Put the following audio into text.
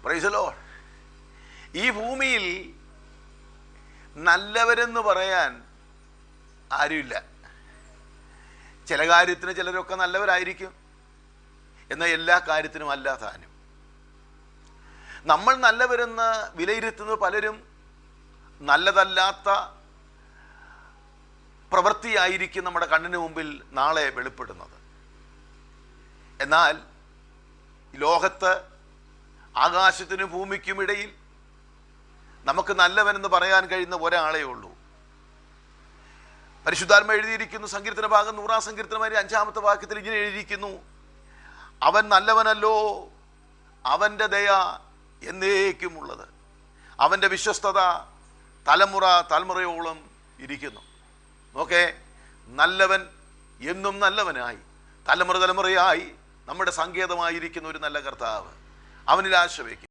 Praise the Lord. ഈ ഭൂമിയിൽ നല്ലവരെന്ന് പറയാൻ ആരുമില്ല. ചില കാര്യത്തിന് ചിലരൊക്കെ നല്ലവരായിരിക്കും, എന്നാൽ എല്ലാ കാര്യത്തിനും അല്ല താനും. നമ്മൾ നല്ലവരെന്ന് വിലയിരുത്തുന്ന പലരും നല്ലതല്ലാത്ത പ്രവൃത്തിയായിരിക്കും നമ്മുടെ കണ്ണിന് മുമ്പിൽ നാളെ വെളിപ്പെടുന്നത്. എന്നാൽ ലോകത്ത് ആകാശത്തിനും ഭൂമിക്കും ഇടയിൽ നമുക്ക് നല്ലവനെന്ന് പറയാൻ കഴിയുന്ന ഒരാളേ ഉള്ളൂ. പരിശുദ്ധാത്മ എഴുതിയിരിക്കുന്നു, സങ്കീർത്തന ഭാഗം 100-ാം സങ്കീർത്തനമായി 5-ാമത്തെ വാക്യത്തിൽ ഇങ്ങനെ എഴുതിയിരിക്കുന്നു, അവൻ നല്ലവനല്ലോ, അവൻ്റെ ദയ എന്നേക്കുമുള്ളത്, അവൻ്റെ വിശ്വസ്തത തലമുറയോളം ഇരിക്കുന്നു. ഓക്കെ, നല്ലവൻ എന്നും നല്ലവനായി തലമുറയായി നമ്മുടെ സങ്കേതമായിരിക്കുന്ന ഒരു നല്ല കർത്താവ്, അവനിൽ ആശ്രയിക്കും.